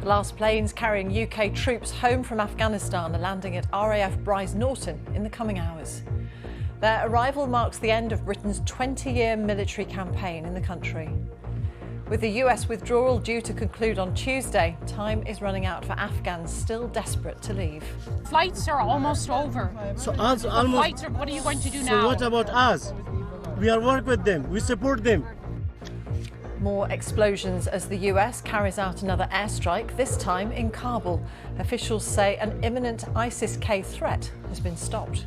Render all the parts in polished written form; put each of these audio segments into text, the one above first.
The last planes carrying UK troops home from Afghanistan are landing at RAF Bryce Norton in the coming hours. Their arrival marks the end of Britain's 20-year military campaign in the country. With the US withdrawal due to conclude on Tuesday, time is running out for Afghans still desperate to leave. Flights are almost over. So us almost. Flights are, what are you going to do now? So what about us? We are work with them. We support them. More explosions as the US carries out another airstrike, this time in Kabul. Officials say an imminent ISIS-K threat has been stopped.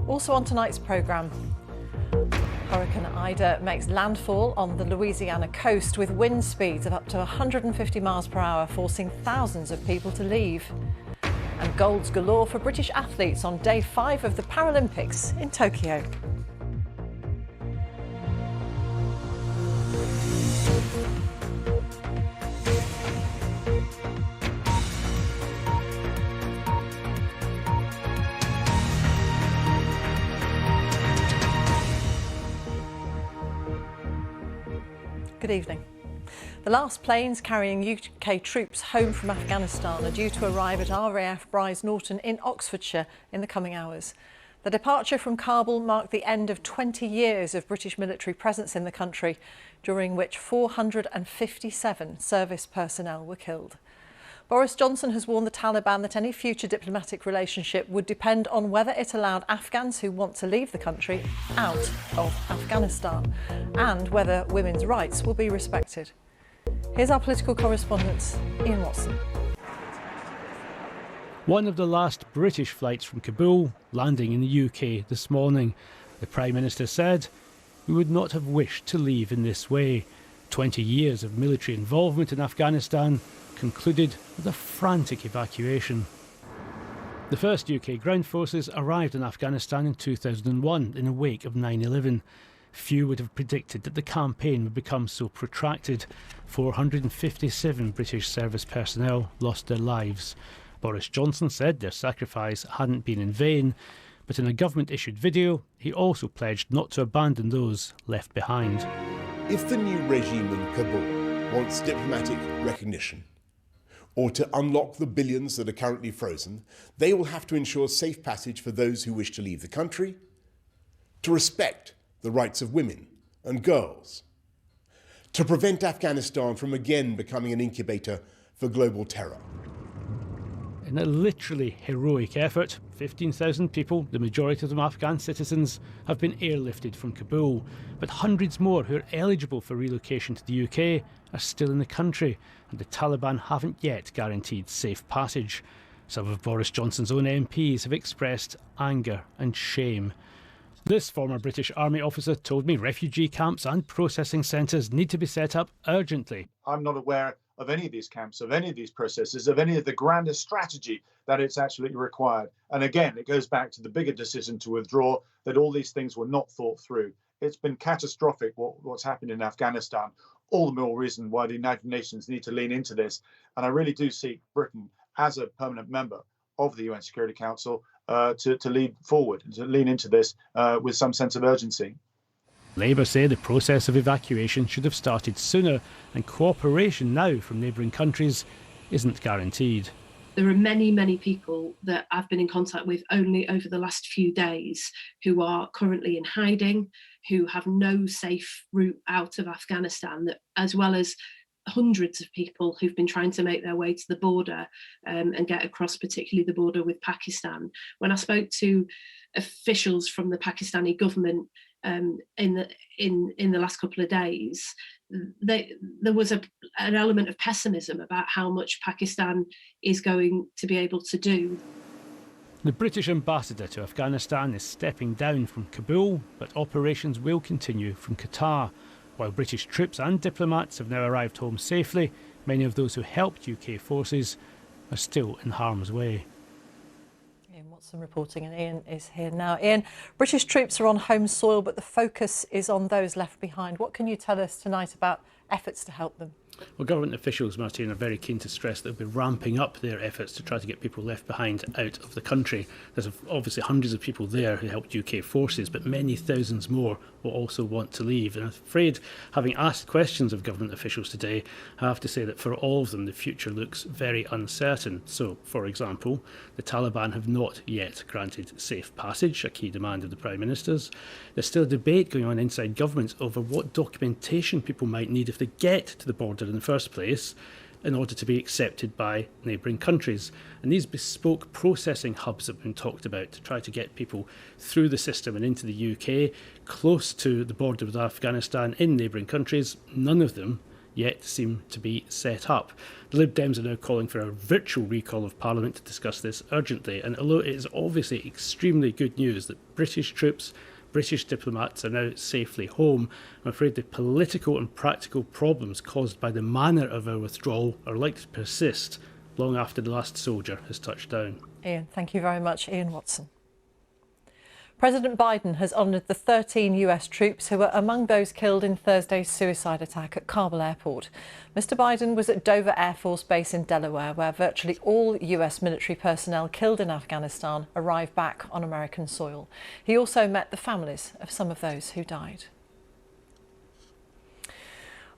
Also on tonight's programme, Hurricane Ida makes landfall on the Louisiana coast with wind speeds of up to 150 miles per hour, forcing thousands of people to leave. And golds galore for British athletes on day 5 of the Paralympics in Tokyo. Good evening. The last planes carrying UK troops home from Afghanistan are due to arrive at RAF Bryce Norton in Oxfordshire in the coming hours. The departure from Kabul marked the end of 20 years of British military presence in the country, during which 457 service personnel were killed. Boris Johnson has warned the Taliban that any future diplomatic relationship would depend on whether it allowed Afghans who want to leave the country out of Afghanistan and whether women's rights will be respected. Here's our political correspondent, Ian Watson. One of the last British flights from Kabul landing in the UK this morning. The Prime Minister said, "We would not have wished to leave in this way." 20 years of military involvement in Afghanistan concluded with a frantic evacuation. The first UK ground forces arrived in Afghanistan in 2001 in the wake of 9/11. Few would have predicted that the campaign would become so protracted. 457 British service personnel lost their lives. Boris Johnson said their sacrifice hadn't been in vain, but in a government-issued video, he also pledged not to abandon those left behind. If the new regime in Kabul wants diplomatic recognition, or to unlock the billions that are currently frozen, they will have to ensure safe passage for those who wish to leave the country, to respect the rights of women and girls, to prevent Afghanistan from again becoming an incubator for global terror. In a literally heroic effort, 15,000 people, the majority of them Afghan citizens, have been airlifted from Kabul, but hundreds more who are eligible for relocation to the UK are still in the country, and the Taliban haven't yet guaranteed safe passage. Some of Boris Johnson's own MPs have expressed anger and shame. This former British Army officer told me refugee camps and processing centres need to be set up urgently. I'm not aware of any of these camps, of any of these processes, of any of the grander strategy that it's absolutely required. And again, it goes back to the bigger decision to withdraw, that all these things were not thought through. It's been catastrophic what's happened in Afghanistan. All the more reason why the United Nations need to lean into this. And I really do seek Britain, as a permanent member of the UN Security Council, to lead forward and to lean into this with some sense of urgency. Labour say the process of evacuation should have started sooner, and cooperation now from neighbouring countries isn't guaranteed. There are many, many people that I've been in contact with only over the last few days who are currently in hiding, who have no safe route out of Afghanistan, as well as hundreds of people who've been trying to make their way to the border and get across, particularly the border with Pakistan. When I spoke to officials from the Pakistani government in the last couple of days, there was an element of pessimism about how much Pakistan is going to be able to do. The British ambassador to Afghanistan is stepping down from Kabul, but operations will continue from Qatar. While British troops and diplomats have now arrived home safely, many of those who helped UK forces are still in harm's way. Ian Watson reporting, and Ian is here now. Ian, British troops are on home soil, but the focus is on those left behind. What can you tell us tonight about efforts to help them? Well, government officials, Martine, are very keen to stress that they'll be ramping up their efforts to try to get people left behind out of the country. There's obviously hundreds of people there who helped UK forces, but many thousands more will also want to leave. And I'm afraid, having asked questions of government officials today, I have to say that for all of them, the future looks very uncertain. So, for example, the Taliban have not yet granted safe passage, a key demand of the Prime Minister's. There's still a debate going on inside government over what documentation people might need if they get to the border in the first place in order to be accepted by neighbouring countries. And these bespoke processing hubs have been talked about to try to get people through the system and into the UK, close to the border with Afghanistan in neighbouring countries. None of them yet seem to be set up. The Lib Dems are now calling for a virtual recall of Parliament to discuss this urgently. And although it is obviously extremely good news that British troops, British diplomats are now safely home, I'm afraid the political and practical problems caused by the manner of our withdrawal are likely to persist long after the last soldier has touched down. Ian, thank you very much. Ian Watson. President Biden has honoured the 13 US troops who were among those killed in Thursday's suicide attack at Kabul airport. Mr Biden was at Dover Air Force Base in Delaware, where virtually all US military personnel killed in Afghanistan arrived back on American soil. He also met the families of some of those who died.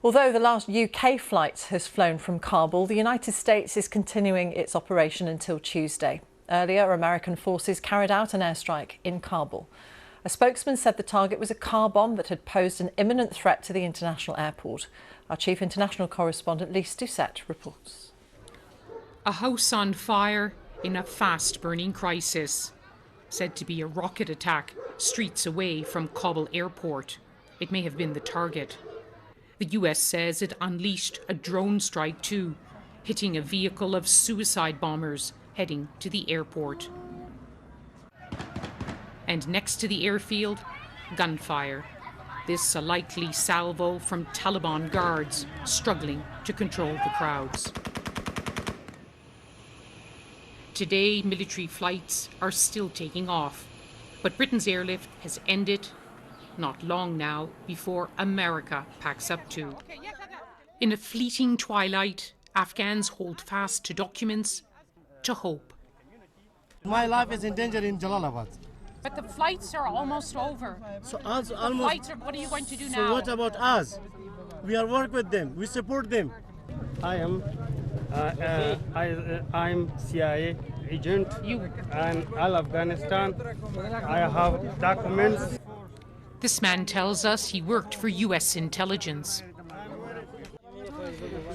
Although the last UK flight has flown from Kabul, the United States is continuing its operation until Tuesday. Earlier, American forces carried out an airstrike in Kabul. A spokesman said the target was a car bomb that had posed an imminent threat to the international airport. Our chief international correspondent, Lise Doucette, reports. A house on fire in a fast-burning crisis. Said to be a rocket attack streets away from Kabul airport. It may have been the target. The US says it unleashed a drone strike too, hitting a vehicle of suicide bombers heading to the airport. And next to the airfield, gunfire. This a likely salvo from Taliban guards struggling to control the crowds. Today, military flights are still taking off, but Britain's airlift has ended not long now before America packs up too. In a fleeting twilight, Afghans hold fast to documents, to hope. My life is in danger in Jalalabad. But the flights are almost over. So almost. What are you going to do now? So what about us? We are work with them. We support them. I'm CIA agent and all Afghanistan. I have documents. This man tells us he worked for US intelligence.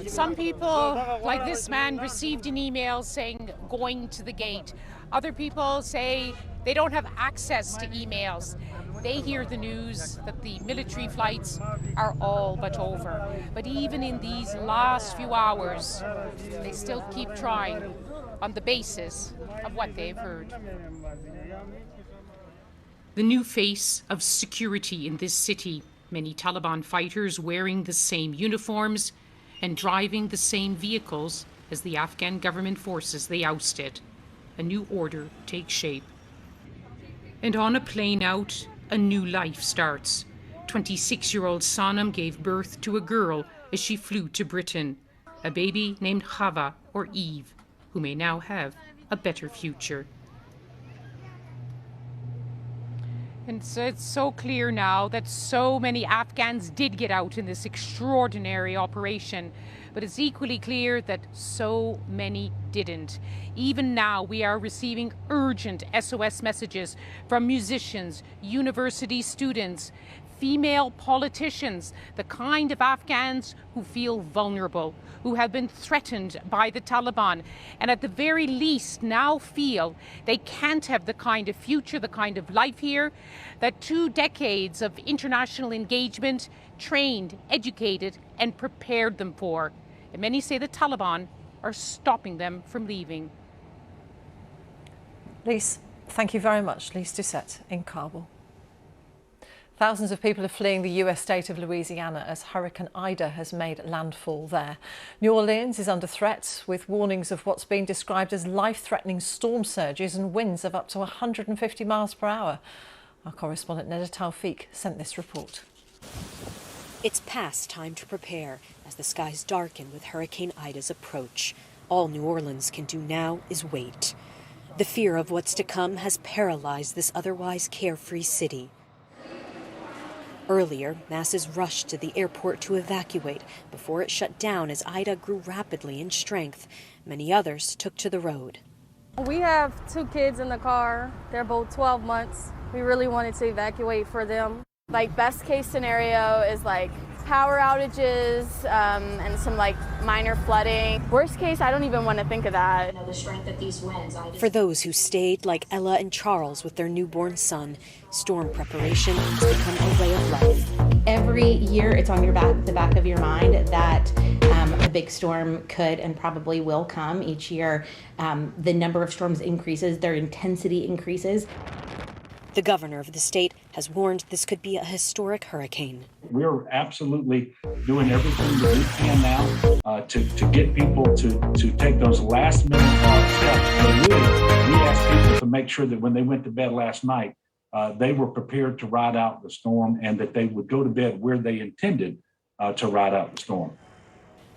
Some people, like this man, received an email saying going to the gate. Other people say they don't have access to emails. They hear the news that the military flights are all but over. But even in these last few hours, they still keep trying on the basis of what they've heard. The new face of security in this city, many Taliban fighters wearing the same uniforms and driving the same vehicles as the Afghan government forces they ousted. A new order takes shape. And on a plane out, a new life starts. 26-year-old Sanam gave birth to a girl as she flew to Britain, a baby named Chava, or Eve, who may now have a better future. And so it's so clear now that so many Afghans did get out in this extraordinary operation, but it's equally clear that so many didn't. Even now, we are receiving urgent SOS messages from musicians, university students, female politicians, the kind of Afghans who feel vulnerable, who have been threatened by the Taliban, and at the very least now feel they can't have the kind of future, the kind of life here that 2 decades of international engagement trained, educated, and prepared them for. And many say the Taliban are stopping them from leaving. Lise, thank you very much. Lise Doucette in Kabul. Thousands of people are fleeing the US state of Louisiana as Hurricane Ida has made landfall there. New Orleans is under threat, with warnings of what's being described as life-threatening storm surges and winds of up to 150 miles per hour. Our correspondent Neda Tawfiq sent this report. It's past time to prepare as the skies darken with Hurricane Ida's approach. All New Orleans can do now is wait. The fear of what's to come has paralyzed this otherwise carefree city. Earlier, masses rushed to the airport to evacuate before it shut down as Ida grew rapidly in strength. Many others took to the road. We have 2 kids in the car. They're both 12 months. We really wanted to evacuate for them. Like, best case scenario is like power outages and some like minor flooding. Worst case, I don't even want to think of that. The strength of these winds. For those who stayed, like Ella and Charles with their newborn son, storm preparation has become a way of life. Every year it's on the back of your mind that a big storm could and probably will come. Each year the number of storms increases, their intensity increases. The governor of the state has warned this could be a historic hurricane. We're absolutely doing everything that we can now to get people to take those last minute steps. But really, we asked people to make sure that when they went to bed last night, they were prepared to ride out the storm and that they would go to bed where they intended to ride out the storm.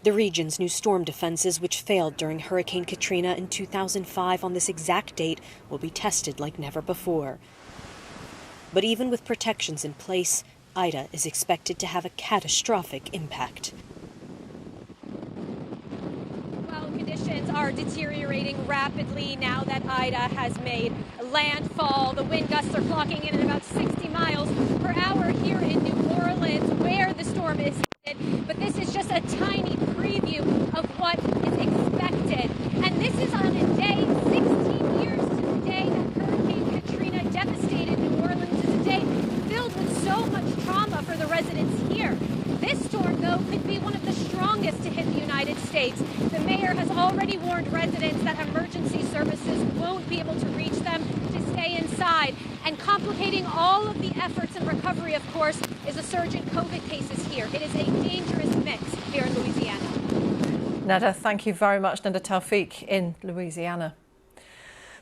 The region's new storm defenses, which failed during Hurricane Katrina in 2005 on this exact date, will be tested like never before. But even with protections in place, Ida is expected to have a catastrophic impact. Well, conditions are deteriorating rapidly now that Ida has made landfall. The wind gusts are clocking in at about 60 miles per hour here in New Orleans, where the storm is headed. But this is just a tiny preview of what is expected. And this is on a day 16 years to the day that Hurricane Katrina devastated New Orleans. Filled with so much trauma for the residents here. This storm, though, could be one of the strongest to hit the United States. The mayor has already warned residents that emergency services won't be able to reach them to stay inside. And complicating all of the efforts in recovery, of course, is a surge in COVID cases here. It is a dangerous mix here in Louisiana. Nada, thank you very much. Nada Taufik in Louisiana.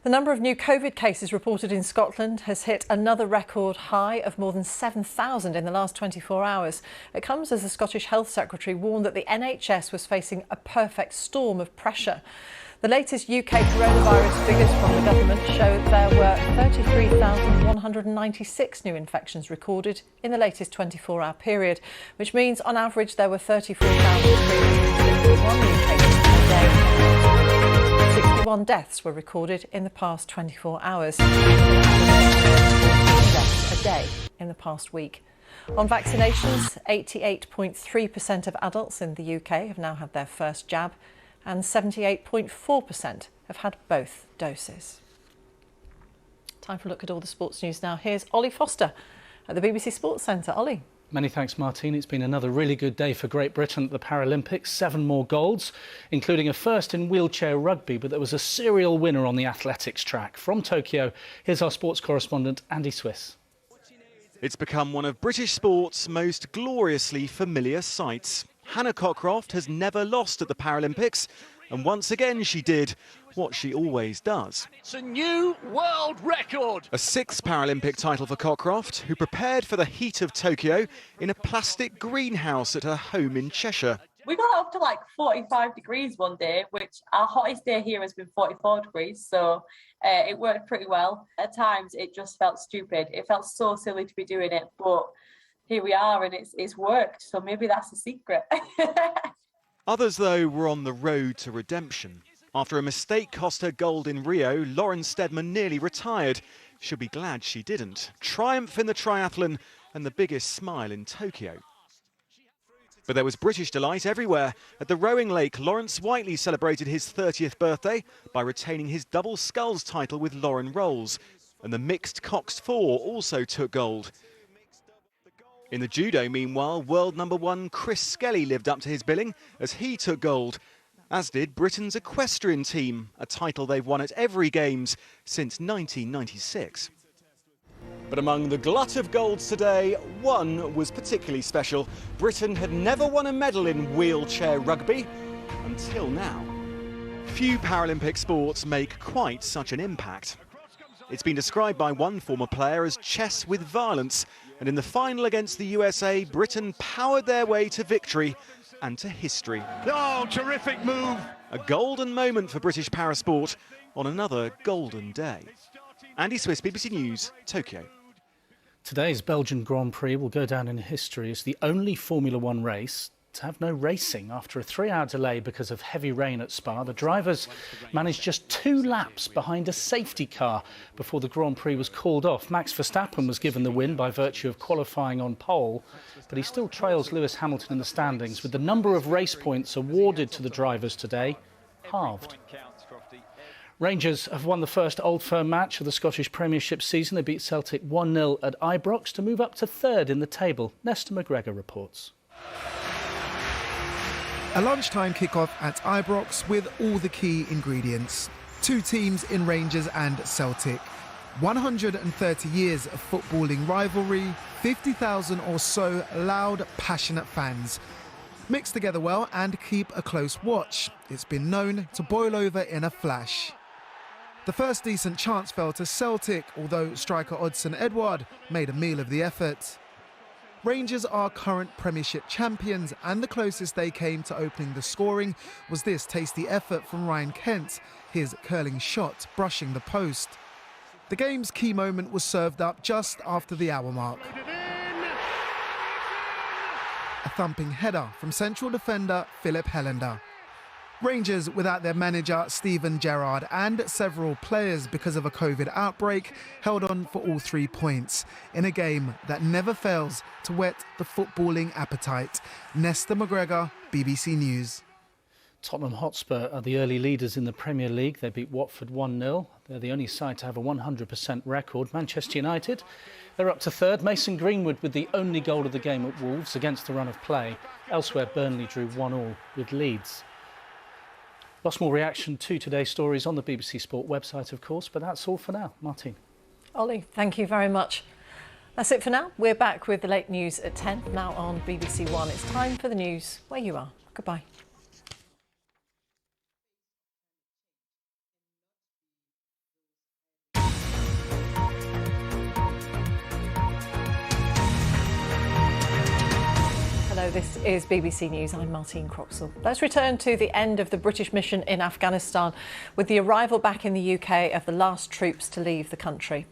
The number of new COVID cases reported in Scotland has hit another record high of more than 7,000 in the last 24 hours. It comes as the Scottish Health Secretary warned that the NHS was facing a perfect storm of pressure. The latest UK coronavirus figures from the government show there were 33,196 new infections recorded in the latest 24-hour period, which means on average there were 34,361 new cases per day. 61 deaths were recorded in the past 24 hours. Deaths a day in the past week. On vaccinations, 88.3% of adults in the UK have now had their first jab, and 78.4% have had both doses. Time for a look at all the sports news now. Here's Ollie Foster at the BBC Sports Centre. Ollie. Many thanks, Martine. It's been another really good day for Great Britain at the Paralympics. 7 more golds, including a first in wheelchair rugby, but there was a serial winner on the athletics track. From Tokyo, here's our sports correspondent, Andy Swiss. It's become one of British sport's most gloriously familiar sights. Hannah Cockcroft has never lost at the Paralympics, and once again she did what she always does. It's a new world record! A 6th Paralympic title for Cockcroft, who prepared for the heat of Tokyo in a plastic greenhouse at her home in Cheshire. We got up to like 45 degrees one day, which our hottest day here has been 44 degrees, so it worked pretty well. At times it just felt stupid. It felt so silly to be doing it, but here we are and it's worked, so maybe that's the secret. Others, though, were on the road to redemption. After a mistake cost her gold in Rio, Lauren Steadman nearly retired. She'll be glad she didn't. Triumph in the triathlon and the biggest smile in Tokyo. But there was British delight everywhere. At the rowing lake, Lawrence Whiteley celebrated his 30th birthday by retaining his double sculls title with Lauren Rolls. And the mixed coxed 4 also took gold. In the judo, meanwhile, world #1 Chris Skelly lived up to his billing as he took gold, as did Britain's equestrian team, a title they've won at every Games since 1996. But among the glut of golds today, one was particularly special. Britain had never won a medal in wheelchair rugby until now. Few Paralympic sports make quite such an impact. It's been described by one former player as chess with violence, And in the final against the USA, Britain powered their way to victory and to history. Oh, terrific move. A golden moment for British parasport on another golden day. Andy Swiss, BBC News, Tokyo. Today's Belgian Grand Prix will go down in history as the only Formula One race to have no racing. After a 3-hour delay because of heavy rain at Spa, the drivers managed just 2 laps behind a safety car before the Grand Prix was called off. Max Verstappen was given the win by virtue of qualifying on pole, but he still trails Lewis Hamilton in the standings, with the number of race points awarded to the drivers today halved. Rangers have won the first Old Firm match of the Scottish Premiership season. They beat Celtic 1-0 at Ibrox to move up to 3rd in the table. Nesta McGregor reports. A lunchtime kick-off at Ibrox with all the key ingredients. 2 teams in Rangers and Celtic. 130 years of footballing rivalry, 50,000 or so loud, passionate fans. Mix together well and keep a close watch. It's been known to boil over in a flash. The first decent chance fell to Celtic, although striker Odsonne Edouard made a meal of the effort. Rangers are current Premiership champions, and the closest they came to opening the scoring was this tasty effort from Ryan Kent, his curling shot brushing the post. The game's key moment was served up just after the hour mark. A thumping header from central defender Philip Helander. Rangers, without their manager Steven Gerrard and several players because of a COVID outbreak, held on for all 3 points in a game that never fails to whet the footballing appetite. Nesta McGregor, BBC News. Tottenham Hotspur are the early leaders in the Premier League. They beat Watford 1-0. They're the only side to have a 100% record. Manchester United, they're up to 3rd. Mason Greenwood with the only goal of the game at Wolves against the run of play. Elsewhere, Burnley drew 1-1 with Leeds. Lots more reaction to today's stories on the BBC Sport website, of course, but that's all for now. Martine. Ollie, thank you very much. That's it for now. We're back with the late news at 10, now on BBC One. It's time for the news where you are. Goodbye. Hello, this is BBC News. I'm Martine Croxall. Let's return to the end of the British mission in Afghanistan with the arrival back in the UK of the last troops to leave the country.